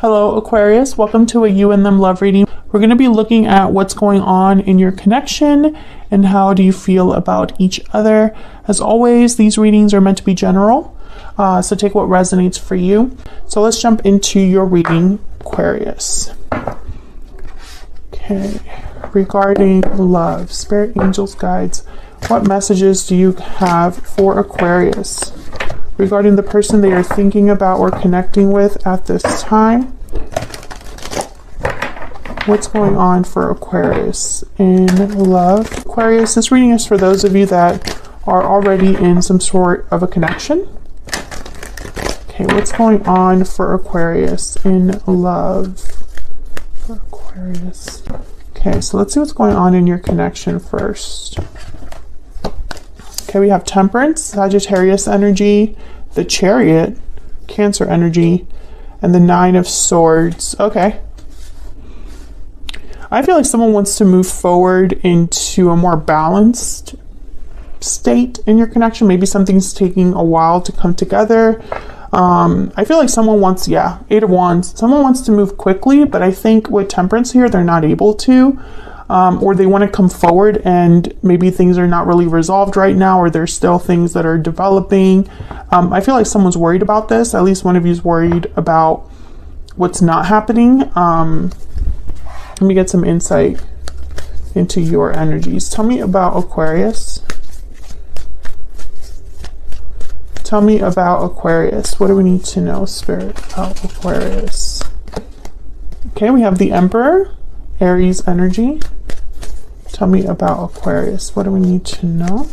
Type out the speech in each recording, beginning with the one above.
Hello Aquarius, welcome to a you and them love reading. We're going to be looking at what's going on in your connection and how do you feel about each other. As always, these readings are meant to be general, so take what resonates for you. So let's jump into your reading, Aquarius. Okay, regarding love, spirit, angels, guides, what messages do you have for Aquarius regarding the person they are thinking about or connecting with at this time? What's going on for Aquarius in love? Aquarius, this reading is for those of you that are already in some sort of a connection. Okay, what's going on for Aquarius in love? For Aquarius. Okay, so let's see what's going on in your connection first. Okay, we have Temperance, Sagittarius energy, the Chariot, Cancer energy, and the Nine of Swords. Okay. I feel like someone wants to move forward into a more balanced state in your connection. Maybe something's taking a while to come together. I feel like someone wants, Eight of Wands. Someone wants to move quickly, but I think with Temperance here, they're not able to. Or they want to come forward and maybe things are not really resolved right now, or there's still things that are developing. I feel like someone's worried about this. At least one of you is worried about what's not happening. Let me get some insight into your energies. Tell me about Aquarius. Tell me about Aquarius. What do we need to know, Spirit, about Aquarius? Okay, we have the Emperor, Aries energy. Tell me about Aquarius. What do we need to know?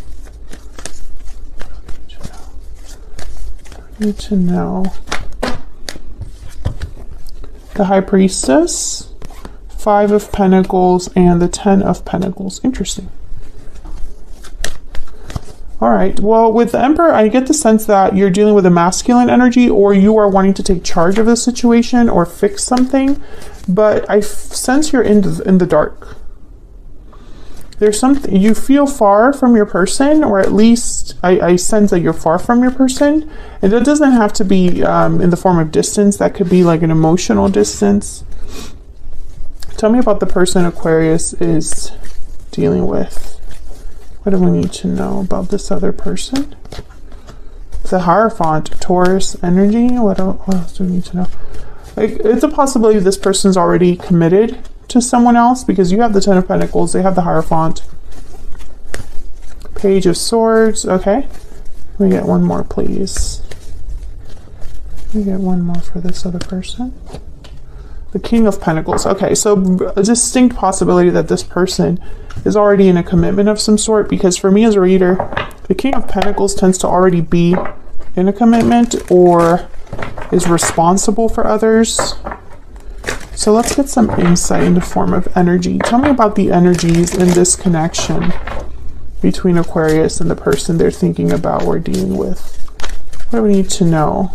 Need to know. The High Priestess, Five of Pentacles, and the Ten of Pentacles. Interesting. All right. Well, with the Emperor, I get the sense that you're dealing with a masculine energy, or you are wanting to take charge of the situation or fix something. But I sense you're in the dark. There's something, you feel far from your person, or at least I sense that you're far from your person. And it doesn't have to be in the form of distance. That could be like an emotional distance. Tell me about the person Aquarius is dealing with. What do we need to know about this other person? The Hierophant, Taurus energy. What else do we need to know? Like, it's a possibility this person's already committed to someone else, because you have the Ten of Pentacles, they have the Hierophant. Page of Swords. Okay. Let me get one more, please. Let me get one more for this other person. The King of Pentacles. Okay, so a distinct possibility that this person is already in a commitment of some sort, because for me as a reader, the King of Pentacles tends to already be in a commitment or is responsible for others. So let's get some insight in the form of energy. Tell me about the energies in this connection between Aquarius and the person they're thinking about or dealing with. What do we need to know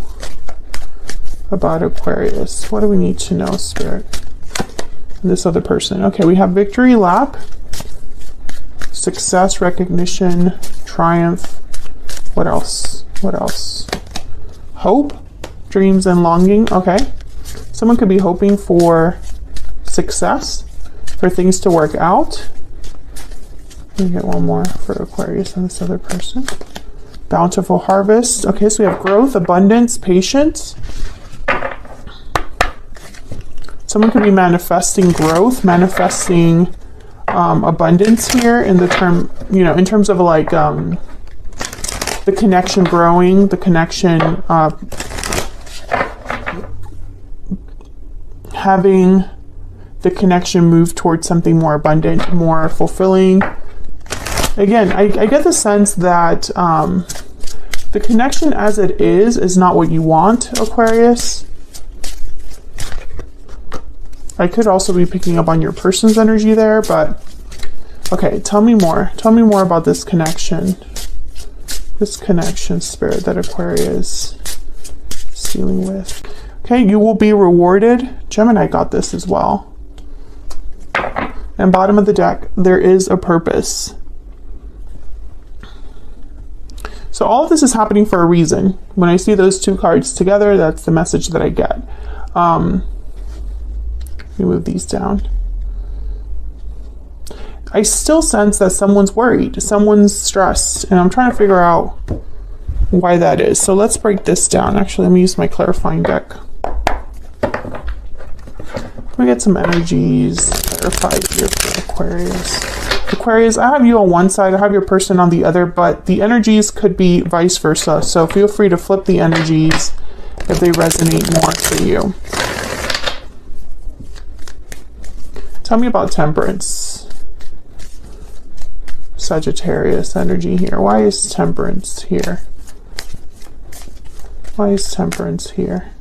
about Aquarius? What do we need to know, Spirit? And this other person. Okay, we have Victory Lap, Success, Recognition, Triumph. What else? What else? Hope, Dreams, and Longing. Okay. Someone could be hoping for success, for things to work out. Let me get one more for Aquarius and this other person. Bountiful Harvest. Okay, so we have growth, abundance, patience. Someone could be manifesting growth, manifesting abundance here in the term, in terms of like the connection growing, the connection having the connection move towards something more abundant, more fulfilling. Again, I get the sense that the connection as it is not what you want, Aquarius. I could also be picking up on your person's energy there, but okay, tell me more. Tell me more about this connection. This connection, Spirit, that Aquarius is dealing with. Okay, you will be rewarded. Gemini got this as well. And bottom of the deck, there is a purpose. So all of this is happening for a reason. When I see those two cards together, that's the message that I get. Let me move these down. I still sense that someone's worried, someone's stressed, and I'm trying to figure out why that is. So let's break this down. Actually, let me use my clarifying deck. Let me get some energies clarified here for Aquarius. Aquarius, I have you on one side, I have your person on the other, but the energies could be vice versa. So feel free to flip the energies if they resonate more for you. Tell me about Temperance. Sagittarius energy here. Why is Temperance here? Why is Temperance here?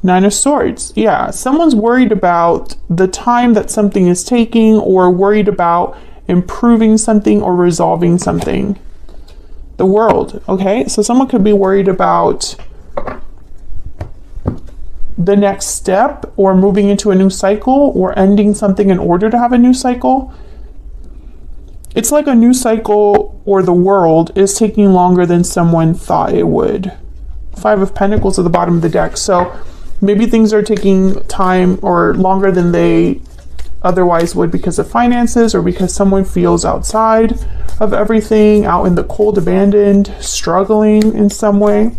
Nine of Swords. Yeah, someone's worried about the time that something is taking, or worried about improving something or resolving something. The World. Okay, so someone could be worried about the next step, or moving into a new cycle, or ending something in order to have a new cycle. It's like a new cycle, or the world is taking longer than someone thought it would. Five of Pentacles at the bottom of the deck. So maybe things are taking time or longer than they otherwise would because of finances, or because someone feels outside of everything, out in the cold, abandoned, struggling in some way.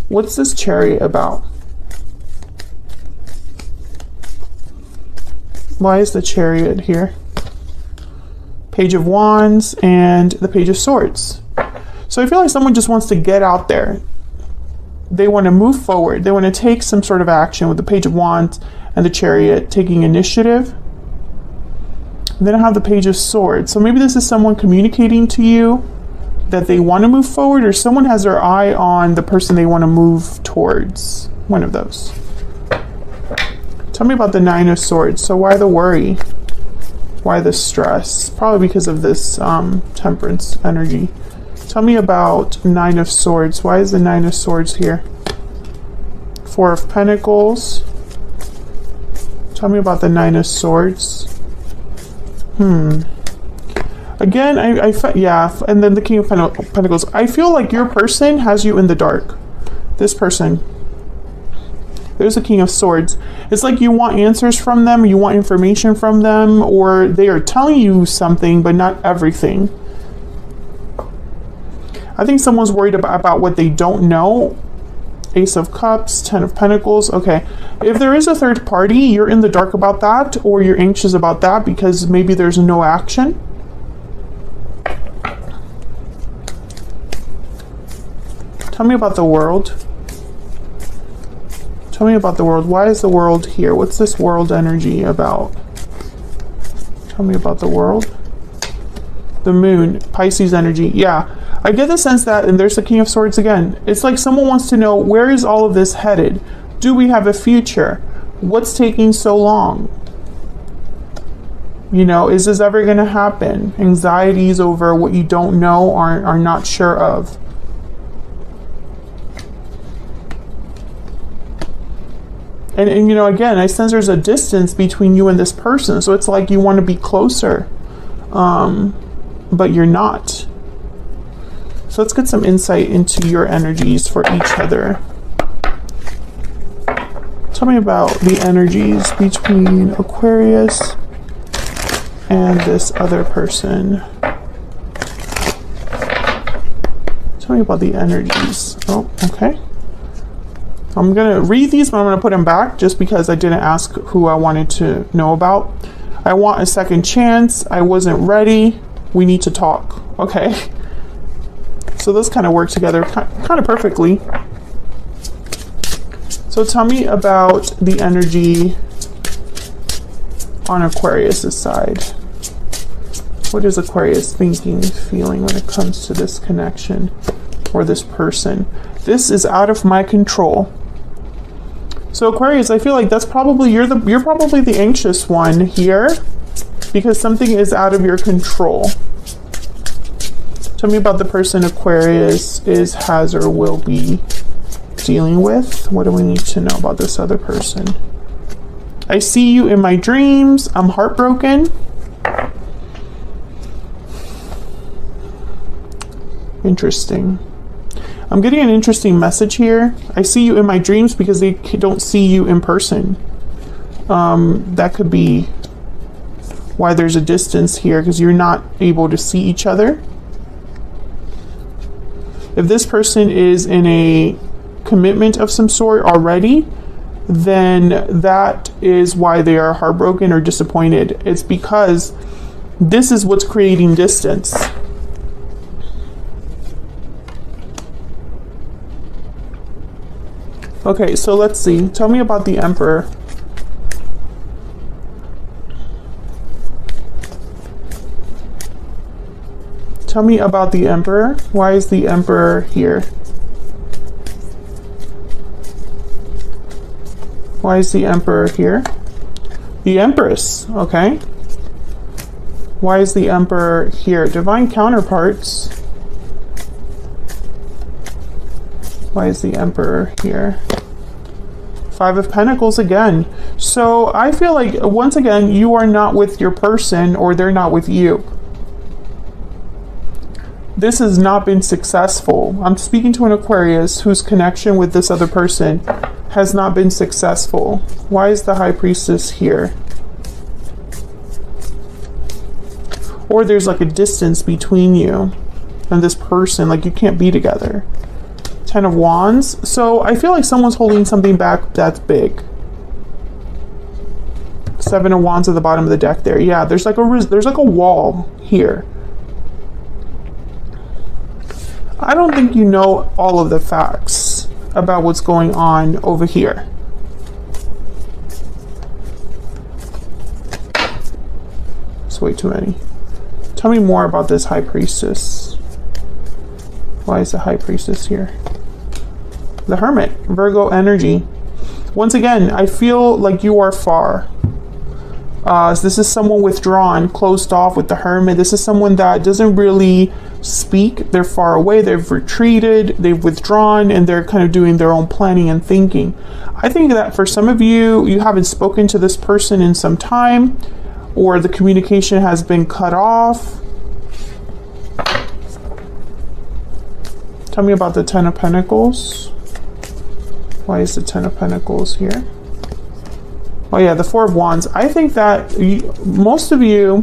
What's this Chariot about? Why is the Chariot here? Page of Wands and the Page of Swords. So I feel like someone just wants to get out there. They want to move forward. They want to take some sort of action with the Page of Wands and the Chariot, taking initiative. And then I have the Page of Swords. So maybe this is someone communicating to you that they want to move forward, or someone has their eye on the person they want to move towards. One of those. Tell me about the Nine of Swords. So why the worry? Why the stress? Probably because of this Temperance energy. Tell me about Nine of Swords. Why is the Nine of Swords here? Four of Pentacles. Tell me about the Nine of Swords. Again, yeah, and then the King of Pentacles. I feel like your person has you in the dark. This person. There's the King of Swords. It's like you want answers from them, you want information from them, or they are telling you something, but not everything. I think someone's worried about what they don't know. Ace of Cups, Ten of Pentacles. Okay, if there is a third party, you're in the dark about that, or you're anxious about that because maybe there's no action. Tell me about the World. Tell me about the World. Why is the World here? What's this World energy about? Tell me about the World. The Moon, Pisces energy. Yeah, I get the sense that, and there's the King of Swords again. It's like someone wants to know, where is all of this headed? Do we have a future? What's taking so long? You know, is this ever going to happen? Anxieties over what you don't know, are not sure of. And you know, again, I sense there's a distance between you and this person. So it's like you want to be closer, but you're not. So let's get some insight into your energies for each other. Tell me about the energies between Aquarius and this other person. Tell me about the energies. Oh, okay. I'm going to read these, but I'm going to put them back just because I didn't ask who I wanted to know about. I want a second chance. I wasn't ready. We need to talk. Okay. So those kind of work together kind of perfectly. So tell me about the energy on Aquarius's side. What is Aquarius thinking, feeling when it comes to this connection or this person? This is out of my control. So Aquarius, I feel like that's probably, you're probably the anxious one here because something is out of your control. Tell me about the person Aquarius has or will be dealing with. What do we need to know about this other person? I see you in my dreams. I'm heartbroken. Interesting. I'm getting an interesting message here. I see you in my dreams because they don't see you in person. That could be why there's a distance here, because you're not able to see each other. If this person is in a commitment of some sort already, then that is why they are heartbroken or disappointed. It's because this is what's creating distance. Okay, so let's see. Tell me about the Emperor. Tell me about the Emperor. Why is the Emperor here? Why is the Emperor here? The Empress, okay. Why is the Emperor here? Divine counterparts. Why is the Emperor here? Five of Pentacles again. So I feel like, once again, you are not with your person, or they're not with you. This has not been successful. I'm speaking to an Aquarius whose connection with this other person has not been successful. Why is the High Priestess here? Or there's like a distance between you and this person, like you can't be together. Ten of Wands. So I feel like someone's holding something back that's big. Seven of Wands at the bottom of the deck there. Yeah, there's like a wall here. I don't think you know all of the facts about what's going on over here. It's way too many. Tell me more about this High Priestess. Why is the High Priestess here? The Hermit, Virgo energy. Once again, I feel like you are far. This is someone withdrawn, closed off with the Hermit. This is someone that doesn't really speak. They're far away. They've retreated. They've withdrawn, and they're kind of doing their own planning and thinking. I think that for some of you, you haven't spoken to this person in some time, or the communication has been cut off. Tell me about the Ten of Pentacles. Why is the Ten of Pentacles here? Oh yeah, the Four of Wands. I think that most of you,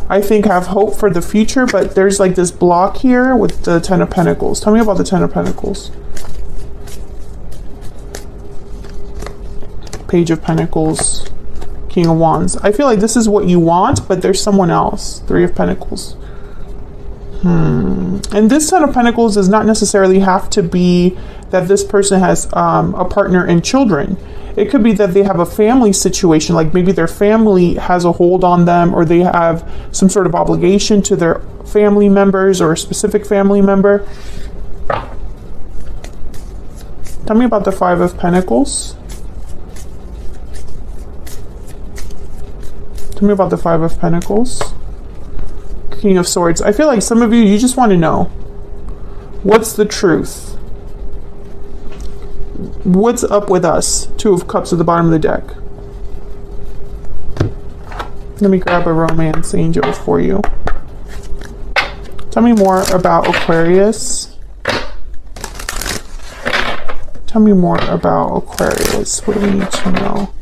I think, have hope for the future, but there's like this block here with the Ten of Pentacles. Tell me about the Ten of Pentacles. Page of Pentacles, King of Wands. I feel like this is what you want, but there's someone else. Three of Pentacles. And this Ten of Pentacles does not necessarily have to be that this person has a partner and children. It could be that they have a family situation, like maybe their family has a hold on them, or they have some sort of obligation to their family members or a specific family member. Tell me about the Five of Pentacles. Tell me about the Five of Pentacles. King of Swords. I feel like some of you, you just want to know, what's the truth? What's up with us? Two of Cups at the bottom of the deck. Let me grab a romance angel for you. Tell me more about Aquarius. Tell me more about Aquarius. What do we need to know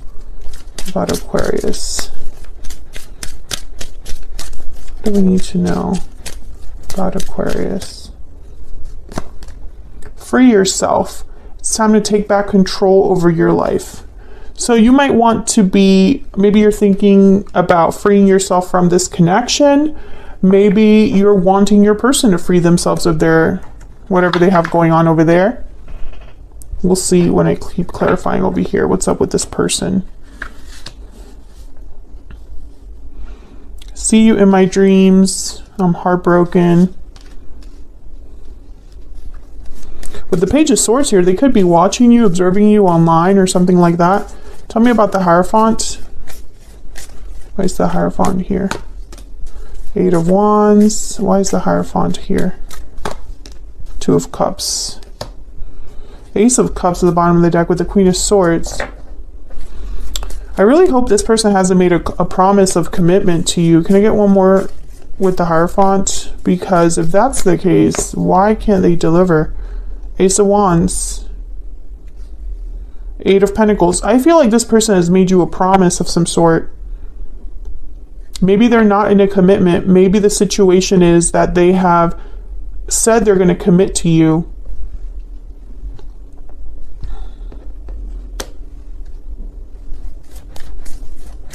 about Aquarius? What do we need to know about Aquarius? Free yourself. It's time to take back control over your life. So you might want to be, maybe you're thinking about freeing yourself from this connection. Maybe you're wanting your person to free themselves of their, whatever they have going on over there. We'll see when I keep clarifying over here what's up with this person. See you in my dreams. I'm heartbroken. With the Page of Swords here, they could be watching you, observing you online or something like that. Tell me about the Hierophant. Why is the Hierophant here? Eight of Wands. Why is the Hierophant here? Two of Cups. Ace of Cups at the bottom of the deck with the Queen of Swords. I really hope this person hasn't made a promise of commitment to you. Can I get one more with the Hierophant? Because if that's the case, why can't they deliver? Ace of Wands. Eight of Pentacles. I feel like this person has made you a promise of some sort. Maybe they're not in a commitment. Maybe the situation is that they have said they're going to commit to you.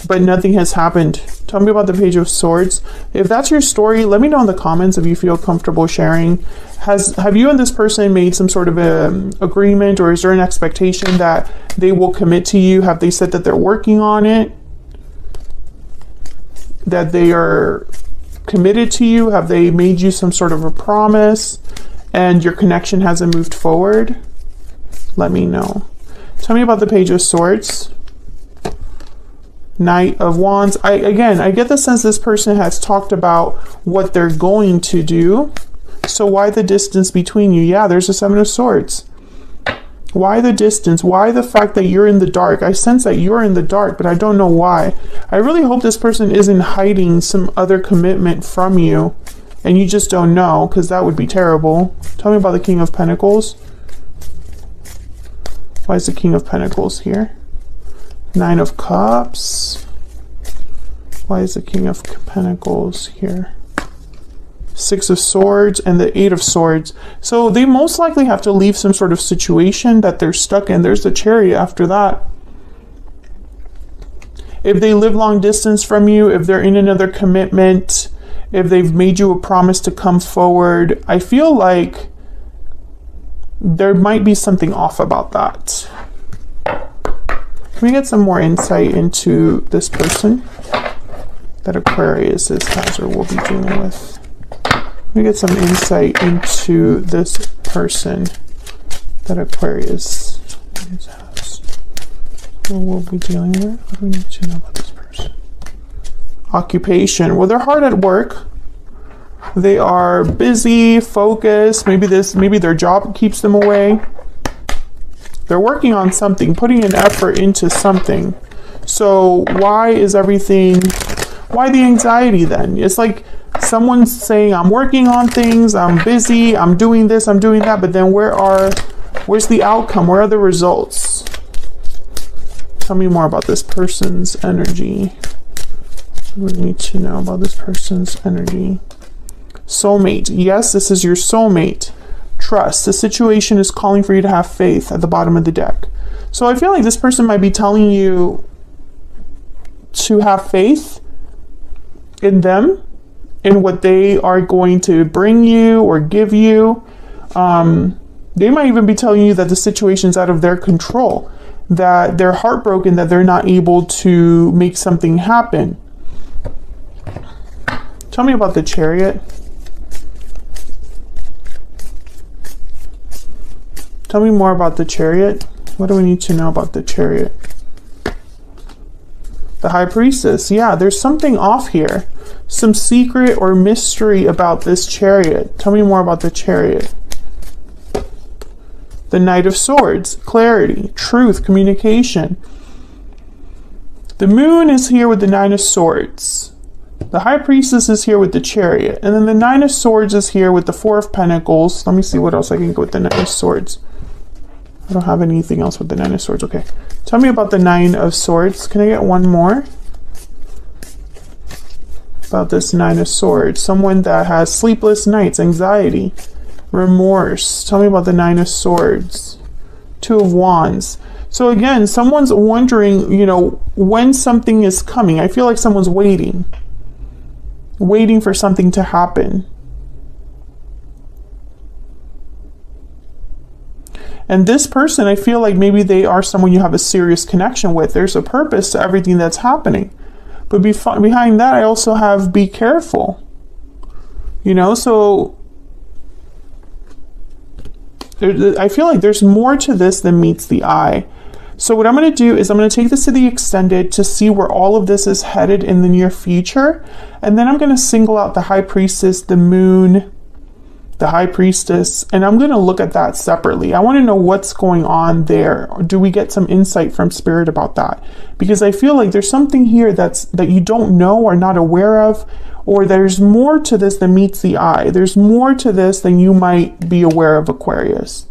But nothing has happened. Tell me about the Page of Swords. If that's your story, let me know in the comments if you feel comfortable sharing. Have you and this person made some sort of a agreement, or is there an expectation that they will commit to you? Have they said that they're working on it? That they are committed to you? Have they made you some sort of a promise and your connection hasn't moved forward? Let me know. Tell me about the Page of Swords. Knight of Wands. I get the sense this person has talked about what they're going to do. So why the distance between you? Yeah, there's a Seven of Swords. Why the distance? Why the fact that you're in the dark? I sense that you're in the dark, but I don't know why. I really hope this person isn't hiding some other commitment from you and you just don't know, because that would be terrible. Tell me about the King of Pentacles. Why is the King of Pentacles here? Nine of Cups. Why is the King of Pentacles here? Six of Swords and the Eight of Swords. So they most likely have to leave some sort of situation that they're stuck in. There's the Chariot after that. If they live long distance from you, if they're in another commitment, if they've made you a promise to come forward, I feel like there might be something off about that. Can we get some more insight into this person that Aquarius has or will be dealing with? Can we get some insight into this person that Aquarius has or will be dealing with? What do we need to know about this person? Occupation. Well, they're hard at work. They are busy, focused. Maybe their job keeps them away. They're working on something, putting an effort into something. So why the anxiety then? It's like someone's saying, I'm working on things, I'm busy, I'm doing this, I'm doing that, but then where's the outcome? Where are the results? Tell me more about this person's energy. What do we need to know about this person's energy? Soulmate. Yes, this is your soulmate. Trust. The situation is calling for you to have faith at the bottom of the deck. So I feel like this person might be telling you to have faith in them, in what they are going to bring you or give you. They might even be telling you that the situation's out of their control, that they're heartbroken that they're not able to make something happen. Tell me about the Chariot. Tell me more about the Chariot. What do we need to know about the Chariot? The High Priestess. Yeah, there's something off here. Some secret or mystery about this Chariot. Tell me more about the Chariot. The Knight of Swords. Clarity, truth, communication. The Moon is here with the Nine of Swords. The High Priestess is here with the Chariot. And then the Nine of Swords is here with the Four of Pentacles. Let me see what else I can get with the Nine of Swords. I don't have anything else with the Nine of Swords. Okay. Tell me about the Nine of Swords. Can I get one more? About this Nine of Swords. Someone that has sleepless nights, anxiety, remorse. Tell me about the Nine of Swords. Two of Wands. So again, someone's wondering, when something is coming. I feel like someone's waiting for something to happen. And this person, I feel like maybe they are someone you have a serious connection with. There's a purpose to everything that's happening. But behind that, I also have be careful. So I feel like there's more to this than meets the eye. So what I'm going to do is I'm going to take this to the extended to see where all of this is headed in the near future. And then I'm going to single out the High Priestess, the Moon, the High Priestess, and I'm going to look at that separately. I want to know what's going on there. Do we get some insight from Spirit about that? Because I feel like there's something here that you don't know or not aware of, or there's more to this than meets the eye. There's more to this than you might be aware of, Aquarius.